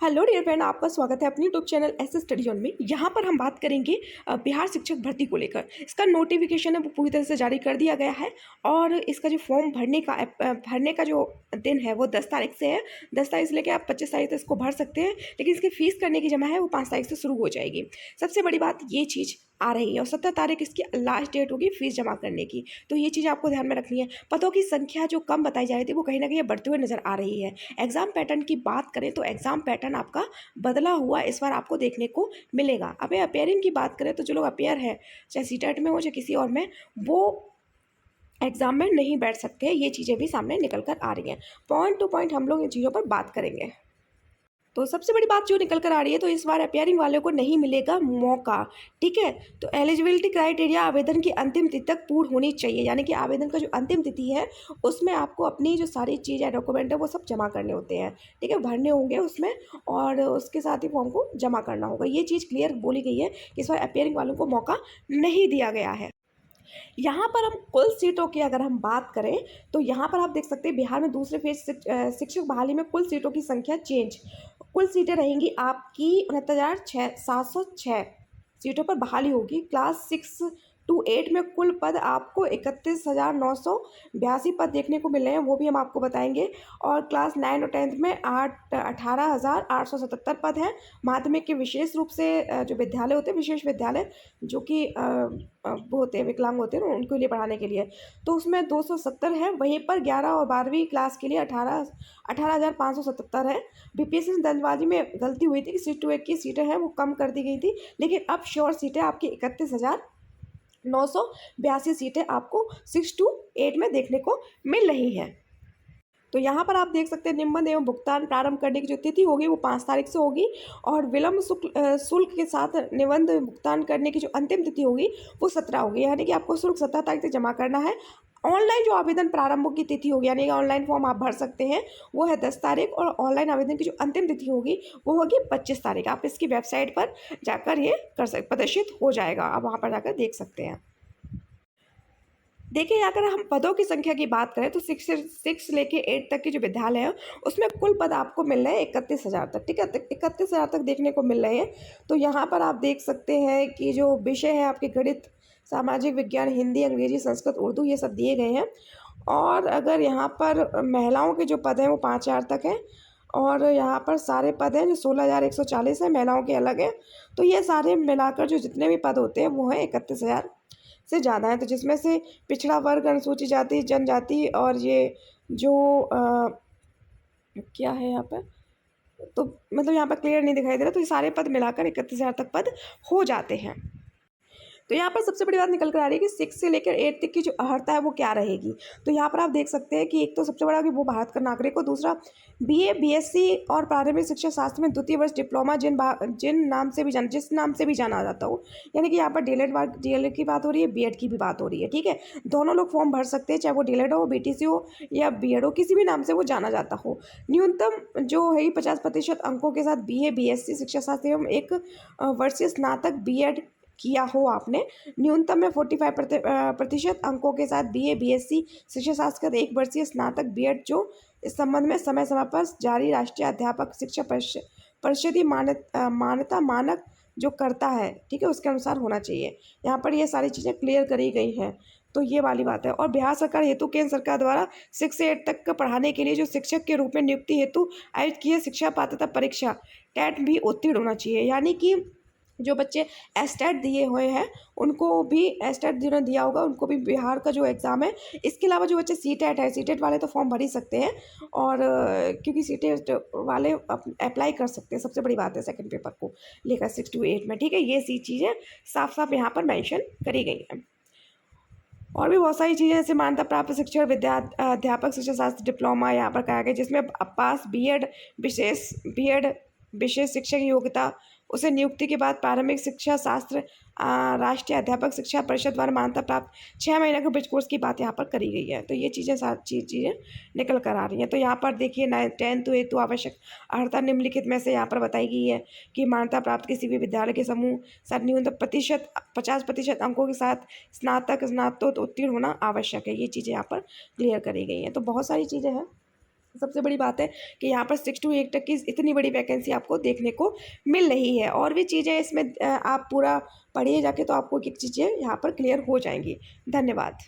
Hello dear friend, आपका स्वागत है अपनी यूट्यूब चैनल ऐसे स्टडी जोन में। यहाँ पर हम बात करेंगे बिहार शिक्षक भर्ती को लेकर। इसका नोटिफिकेशन है वो पूरी तरह से जारी कर दिया गया है और इसका जो फॉर्म भरने का जो दिन है वो 10 तारीख से है। 10 तारीख से लेकर आप 25 तारीख तक इसको भर सकते हैं, लेकिन इसकी फ़ीस करने की जमा है वो 5 तारीख से शुरू हो जाएगी। सबसे बड़ी बात ये चीज़ आ रही है और 17 तारीख इसकी लास्ट डेट होगी फीस जमा करने की। तो ये चीज़ आपको ध्यान में रखनी है। पदों की संख्या जो कम बताई जा रही थी वो कहीं ना कहीं बढ़ते हुए नजर आ रही है। एग्जाम पैटर्न की बात करें तो एग्जाम पैटर्न आपका बदला हुआ इस बार आपको देखने को मिलेगा। अब अपेयरिंग की बात करें तो जो लोग अपेयर है, चाहे सीटेट में हो चाहे किसी और में, वो एग्जाम में नहीं बैठ सकते हैं। ये चीज़ें भी सामने निकल कर आ रही हैं। पॉइंट टू पॉइंट हम लोग इन चीज़ों पर बात करेंगे। तो सबसे बड़ी बात जो निकल कर आ रही है, तो इस बार अपेयरिंग वाले को नहीं मिलेगा मौका। ठीक है, तो एलिजिबिलिटी क्राइटेरिया आवेदन की अंतिम तिथि तक पूर्ण होनी चाहिए, यानी कि आवेदन का जो अंतिम तिथि है उसमें आपको अपनी जो सारी चीज़ है, डॉक्यूमेंट है, वो सब जमा करने होते हैं। ठीक है, भरने होंगे उसमें और उसके साथ ही फॉर्म को जमा करना होगा। ये चीज़ क्लियर बोली गई है कि इस बार अपेयरिंग वालों को मौका नहीं दिया गया है। यहाँ पर हम कुल सीटों की अगर हम बात करें तो यहाँ पर आप देख सकते हैं बिहार में दूसरे फेज शिक्षक बहाली में कुल सीटों की संख्या चेंज। कुल सीटें रहेंगी आपकी 69,706 सीटों पर बहाली होगी। क्लास 6 to 8 में कुल पद आपको 31,982 पद देखने को मिल रहे हैं, वो भी हम आपको बताएंगे। और क्लास 9 और 10th में 18,877 पद हैं। माध्यमिक के विशेष रूप से जो विद्यालय होते हैं, विशेष विद्यालय जो कि वो होते हैं, विकलांग होते हैं, उनके लिए पढ़ाने के लिए, तो उसमें 270 है। वहीं पर 11 और 12वीं क्लास के लिए 18,577 है। बीपीएससी दंतबाजी में गलती हुई थी कि 6 to 8 की सीटें हैं वो कम कर दी गई थी, लेकिन अब श्योर सीटें आपकी 31,982 सीटें आपको 6 to 8 में देखने को मिल रही हैं। तो यहाँ पर आप देख सकते हैं निबंधन एवं भुगतान प्रारंभ करने की जो तिथि होगी वो 5 तारीख से होगी और विलम्ब शुल्क के साथ निबंध भुगतान करने की जो अंतिम तिथि होगी वो 17 होगी, यानी कि आपको शुल्क 17 तारीख तक जमा करना है। ऑनलाइन जो आवेदन प्रारंभ की तिथि होगी, यानी कि ऑनलाइन फॉर्म आप भर सकते हैं, वो है 10 तारीख और ऑनलाइन आवेदन की जो अंतिम तिथि होगी वो होगी 25 तारीख। आप इसकी वेबसाइट पर जाकर ये प्रदर्शित हो जाएगा, आप वहाँ पर जाकर देख सकते हैं। देखिए, अगर हम पदों की संख्या की बात करें तो 6 लेके 8 तक के जो विद्यालय हैं उसमें कुल पद आपको मिल रहे हैं 31,000 तक। ठीक है, 31,000 तक देखने को मिल रहे हैं। तो यहाँ पर आप देख सकते हैं कि जो विषय है आपके गणित, सामाजिक विज्ञान, हिंदी, अंग्रेजी, संस्कृत, उर्दू, ये सब दिए गए हैं। और अगर यहाँ पर महिलाओं के जो पद हैं वो 5,000 तक हैं और यहाँ पर सारे पद हैं जो 16,140 हैं, महिलाओं के अलग हैं। तो ये सारे मिलाकर जो जितने भी पद होते हैं वो हैं 31,000 से ज़्यादा है। तो जिसमें से पिछड़ा वर्ग, अनुसूचित जाति, जनजाति और ये जो क्या है यहाँ पर, तो मतलब यहाँ पर क्लियर नहीं दिखाई दे रहा, तो ये सारे पद मिलाकर 31,000 तक पद हो जाते हैं। तो यहाँ पर सबसे बड़ी बात निकल कर आ रही है कि 6 से लेकर 8 तक की जो अर्हता है वो क्या रहेगी। तो यहाँ पर आप देख सकते हैं कि एक तो सबसे बड़ा कि वो भारत का नागरिक हो, दूसरा बीए, बीएससी और प्रारंभिक शिक्षा शास्त्र में द्वितीय वर्ष डिप्लोमा जिस नाम से भी जाना जाता हो, यानी कि यहाँ पर डीएलएड की बात हो रही है, बीएड की भी बात हो रही है। ठीक है, दोनों लोग फॉर्म भर सकते हैं, चाहे वो डीएलएड हो, बीटीसी हो या बीएड हो, किसी भी नाम से वो जाना जाता हो। न्यूनतम जो है 50% अंकों के साथ बीए, बीएससी शिक्षा शास्त्र एवं 1 वर्षीय स्नातक बीएड किया हो आपने। न्यूनतम में 45% अंकों के साथ बीए, बीएससी शिक्षा शास्त्र का 1 वर्षीय स्नातक बीएड जो इस संबंध में समय समय पर जारी राष्ट्रीय अध्यापक शिक्षा परिषदीय मान्यता मानक जो करता है, ठीक है, उसके अनुसार होना चाहिए। यहाँ पर ये सारी चीज़ें क्लियर करी गई हैं। तो ये वाली बात है। और बिहार सरकार हेतु केंद्र सरकार द्वारा 6 से 8 तक का पढ़ाने के लिए जो शिक्षक के रूप में नियुक्ति हेतु आयोजित की है शिक्षा पात्रता परीक्षा टेट भी उत्तीर्ण होना चाहिए, यानी कि जो बच्चे एस्टेट दिए हुए हैं उनको भी, एस्टेट जिन्होंने दिया होगा उनको भी बिहार का जो एग्ज़ाम है। इसके अलावा जो बच्चे सीटेट है, सीटेट वाले तो फॉर्म भर ही सकते हैं और क्योंकि सीटेट वाले अप्लाई कर सकते हैं। सबसे बड़ी बात है सेकंड पेपर को लेकर 6 to 8 में। ठीक है, ये सी चीज़ें साफ साफ यहाँ पर मेंशन करी गई हैं। और भी बहुत सारी चीज़ें जैसे मान्यता प्राप्त शिक्षक अध्यापक शिक्षा शास्त्र डिप्लोमा यहाँ पर कहा गया, जिसमें पास बीएड विशेष शिक्षक योग्यता, उसे नियुक्ति के बाद प्रारंभिक शिक्षा शास्त्र राष्ट्रीय अध्यापक शिक्षा परिषद द्वारा मान्यता प्राप्त 6 महीने के ब्रिज कोर्स की बात यहाँ पर करी गई है। तो ये चीज़ें चीज़ें निकल कर आ रही हैं। तो यहाँ पर देखिए 10th हेतु आवश्यक अर्हता निम्नलिखित में से यहाँ पर बताई गई है कि मान्यता प्राप्त किसी भी विद्यालय के समूह साथ न्यूनतम 50% अंकों के साथ स्नातकोत्तर उत्तीर्ण होना आवश्यक है। ये चीज़ें यहाँ पर क्लियर करी गई हैं। तो बहुत सारी चीज़ें हैं। सबसे बड़ी बात है कि यहाँ पर 6 to 8 तक की इतनी बड़ी वैकेंसी आपको देखने को मिल रही है। और भी चीज़ें इसमें आप पूरा पढ़िए जाके तो आपको एक चीज़ें यहाँ पर क्लियर हो जाएंगी। धन्यवाद।